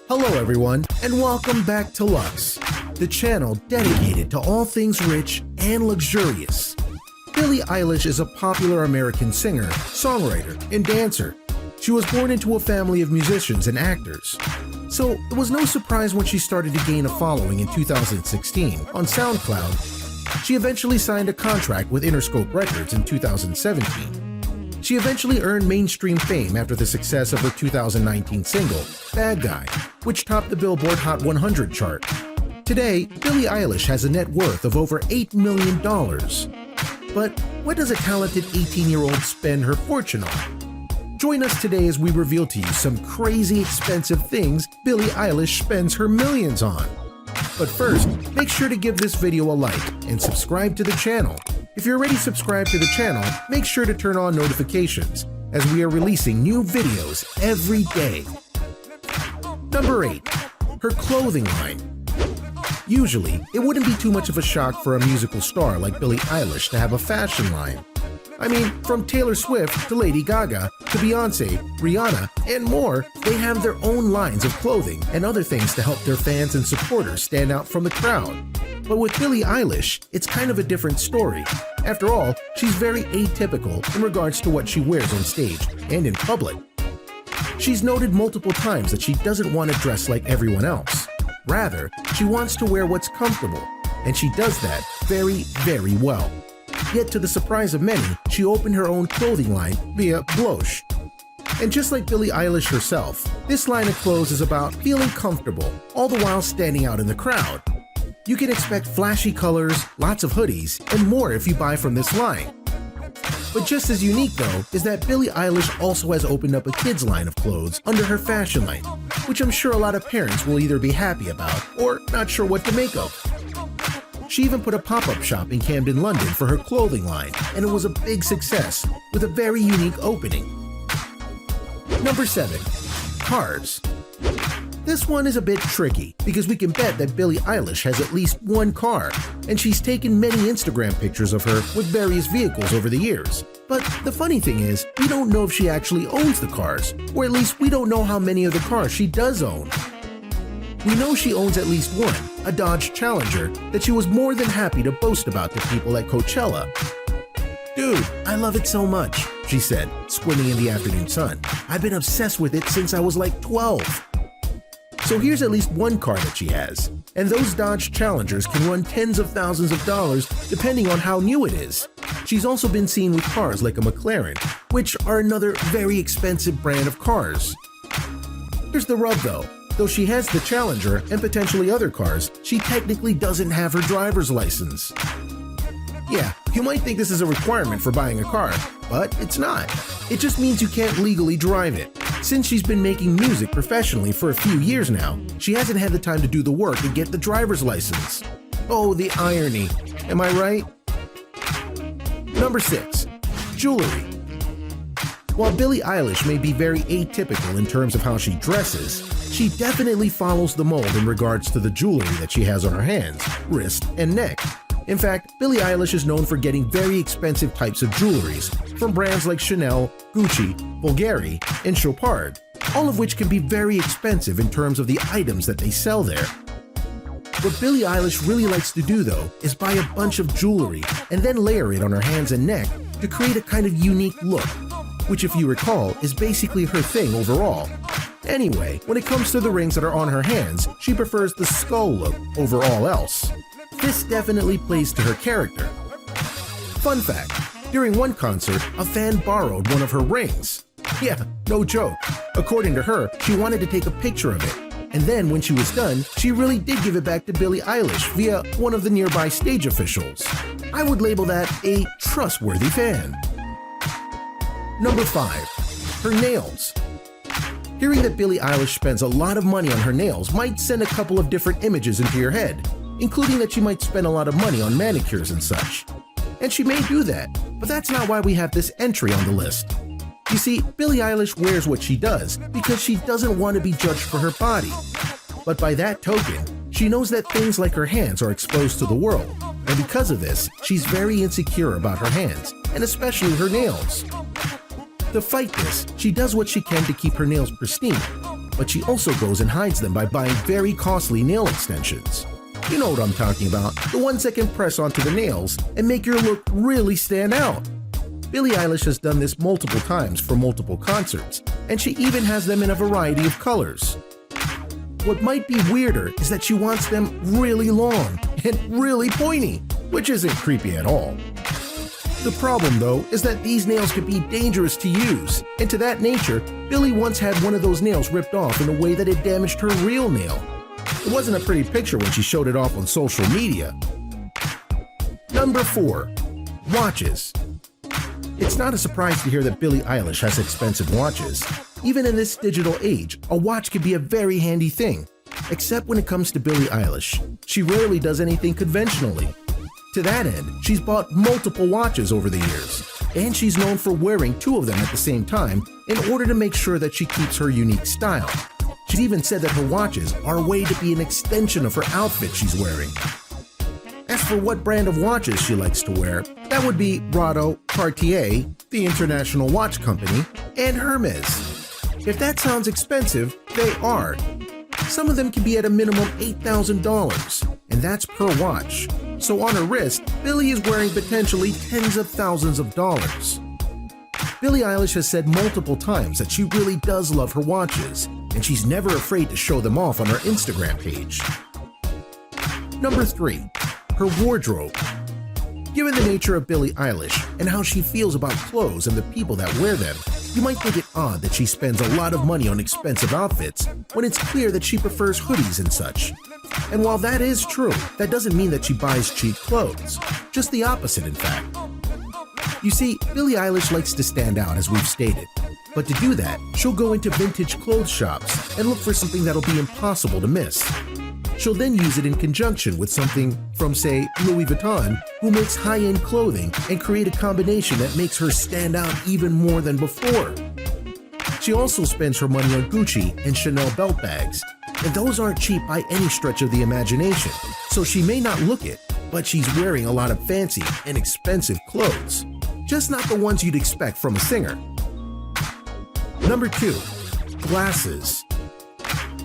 Hello everyone, and welcome back to Lux, the channel dedicated to all things rich and luxurious. Billie Eilish is a popular American singer, songwriter, and dancer. She was born into a family of musicians and actors. So it was no surprise when she started to gain a following in 2016 on SoundCloud. She eventually signed a contract with Interscope Records in 2017. She eventually earned mainstream fame after the success of her 2019 single, Bad Guy, which topped the Billboard Hot 100 chart. Today, Billie Eilish has a net worth of over $8 million. But what does a talented 18-year-old spend her fortune on? Join us today as we reveal to you some crazy expensive things Billie Eilish spends her millions on. But first, make sure to give this video a like and subscribe to the channel. If you're already subscribed to the channel, make sure to turn on notifications, as we are releasing new videos every day. Number 8. Her clothing line. Usually, it wouldn't be too much of a shock for a musical star like Billie Eilish to have a fashion line. I mean, from Taylor Swift to Lady Gaga to Beyonce, Rihanna, and more, they have their own lines of clothing and other things to help their fans and supporters stand out from the crowd. But with Billie Eilish, it's kind of a different story. After all, she's very atypical in regards to what she wears on stage and in public. She's noted multiple times that she doesn't want to dress like everyone else. Rather, she wants to wear what's comfortable, and she does that very, very well. Yet to the surprise of many, she opened her own clothing line via Bloche. And just like Billie Eilish herself, this line of clothes is about feeling comfortable, all the while standing out in the crowd. You can expect flashy colors, lots of hoodies, and more if you buy from this line. But just as unique though, is that Billie Eilish also has opened up a kids line of clothes under her fashion line, which I'm sure a lot of parents will either be happy about or not sure what to make of. She even put a pop-up shop in Camden, London for her clothing line, and it was a big success, with a very unique opening. Number 7. Cars. This one is a bit tricky, because we can bet that Billie Eilish has at least one car, and she's taken many Instagram pictures of her with various vehicles over the years. But the funny thing is, we don't know if she actually owns the cars, or at least we don't know how many of the cars she does own. We know she owns at least one, a Dodge Challenger, that she was more than happy to boast about to people at Coachella. "Dude, I love it so much," she said, squinting in the afternoon sun. "I've been obsessed with it since I was like 12. So here's at least one car that she has, and those Dodge Challengers can run tens of thousands of dollars depending on how new it is. She's also been seen with cars like a McLaren, which are another very expensive brand of cars. Here's the rub though. Though she has the Challenger and potentially other cars, she technically doesn't have her driver's license. Yeah, you might think this is a requirement for buying a car, but it's not. It just means you can't legally drive it. Since she's been making music professionally for a few years now, she hasn't had the time to do the work and get the driver's license. Oh, the irony. Am I right? Number 6. Jewelry. While Billie Eilish may be very atypical in terms of how she dresses, she definitely follows the mold in regards to the jewelry that she has on her hands, wrist, and neck. In fact, Billie Eilish is known for getting very expensive types of jewelries from brands like Chanel, Gucci, Bulgari, and Chopard, all of which can be very expensive in terms of the items that they sell there. What Billie Eilish really likes to do though is buy a bunch of jewelry and then layer it on her hands and neck to create a kind of unique look, which if you recall is basically her thing overall. Anyway, when it comes to the rings that are on her hands, she prefers the skull look over all else. This definitely plays to her character. Fun fact, during one concert, a fan borrowed one of her rings. Yeah, no joke. According to her, she wanted to take a picture of it. And then when she was done, she really did give it back to Billie Eilish via one of the nearby stage officials. I would label that a trustworthy fan. Number 5. Her nails. Hearing that Billie Eilish spends a lot of money on her nails might send a couple of different images into your head, including that she might spend a lot of money on manicures and such. And she may do that, but that's not why we have this entry on the list. You see, Billie Eilish wears what she does because she doesn't want to be judged for her body. But by that token, she knows that things like her hands are exposed to the world, and because of this, she's very insecure about her hands, and especially her nails. To fight this, she does what she can to keep her nails pristine, but she also goes and hides them by buying very costly nail extensions. You know what I'm talking about, the ones that can press onto the nails and make your look really stand out. Billie Eilish has done this multiple times for multiple concerts, and she even has them in a variety of colors. What might be weirder is that she wants them really long and really pointy, which isn't creepy at all. The problem, though, is that these nails can be dangerous to use, and to that nature, Billie once had one of those nails ripped off in a way that it damaged her real nail. It wasn't a pretty picture when she showed it off on social media. Number 4. Watches. It's not a surprise to hear that Billie Eilish has expensive watches. Even in this digital age, a watch can be a very handy thing. Except when it comes to Billie Eilish, she rarely does anything conventionally. To that end, she's bought multiple watches over the years, and she's known for wearing 2 of them at the same time in order to make sure that she keeps her unique style. She's even said that her watches are a way to be an extension of her outfit she's wearing. As for what brand of watches she likes to wear, that would be Rado, Cartier, the International Watch Company, and Hermes. If that sounds expensive, they are. Some of them can be at a minimum $8,000, and that's per watch. So on her wrist, Billie is wearing potentially tens of thousands of dollars. Billie Eilish has said multiple times that she really does love her watches, and she's never afraid to show them off on her Instagram page. Number 3. Her wardrobe. Given the nature of Billie Eilish and how she feels about clothes and the people that wear them, you might think it odd that she spends a lot of money on expensive outfits when it's clear that she prefers hoodies and such. And while that is true, that doesn't mean that she buys cheap clothes. Just the opposite, in fact. You see, Billie Eilish likes to stand out, as we've stated. But to do that, she'll go into vintage clothes shops and look for something that'll be impossible to miss. She'll then use it in conjunction with something from, say, Louis Vuitton, who makes high-end clothing, and create a combination that makes her stand out even more than before. She also spends her money on Gucci and Chanel belt bags, and those aren't cheap by any stretch of the imagination, so she may not look it, but she's wearing a lot of fancy and expensive clothes, just not the ones you'd expect from a singer. Number 2. Glasses.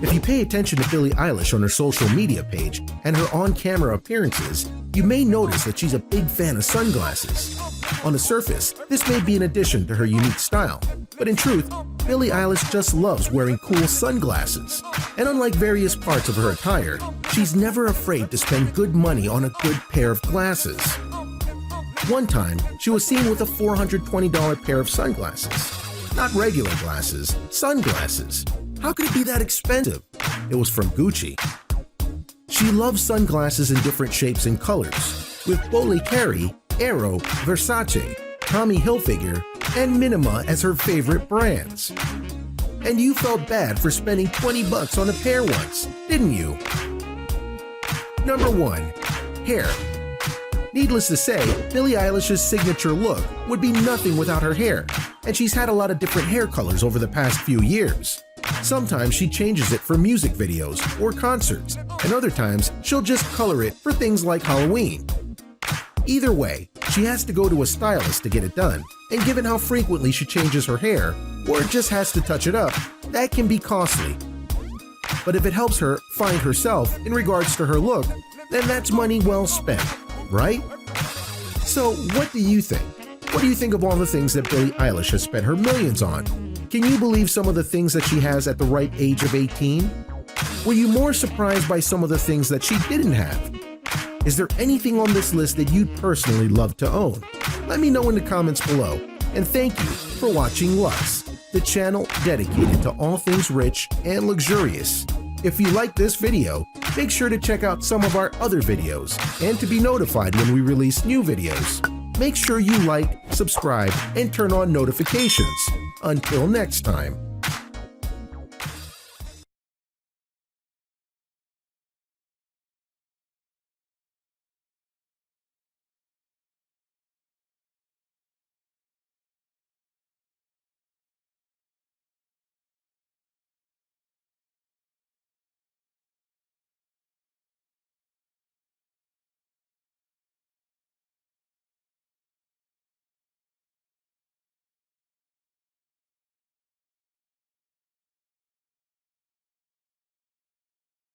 If you pay attention to Billie Eilish on her social media page and her on-camera appearances, you may notice that she's a big fan of sunglasses. On the surface, this may be an addition to her unique style, but in truth, Billie Eilish just loves wearing cool sunglasses. And unlike various parts of her attire, she's never afraid to spend good money on a good pair of glasses. One time, she was seen with a $420 pair of sunglasses. Not regular glasses, sunglasses. How could it be that expensive? It was from Gucci. She loves sunglasses in different shapes and colors, with Bolicari, Aero, Versace, Tommy Hilfiger, and Minima as her favorite brands. And you felt bad for spending $20 on a pair once, didn't you? Number 1. Hair. Needless to say, Billie Eilish's signature look would be nothing without her hair, and she's had a lot of different hair colors over the past few years. Sometimes she changes it for music videos or concerts, and other times she'll just color it for things like Halloween. Either way, she has to go to a stylist to get it done, and given how frequently she changes her hair, or just has to touch it up, that can be costly. But if it helps her find herself in regards to her look, then that's money well spent, right? So what do you think? What do you think of all the things that Billie Eilish has spent her millions on? Can you believe some of the things that she has at the ripe age of 18? Were you more surprised by some of the things that she didn't have? Is there anything on this list that you'd personally love to own? Let me know in the comments below. And thank you for watching Lux, the channel dedicated to all things rich and luxurious. If you like this video, make sure to check out some of our other videos, and to be notified when we release new videos. Make sure you like, subscribe, and turn on notifications. Until next time.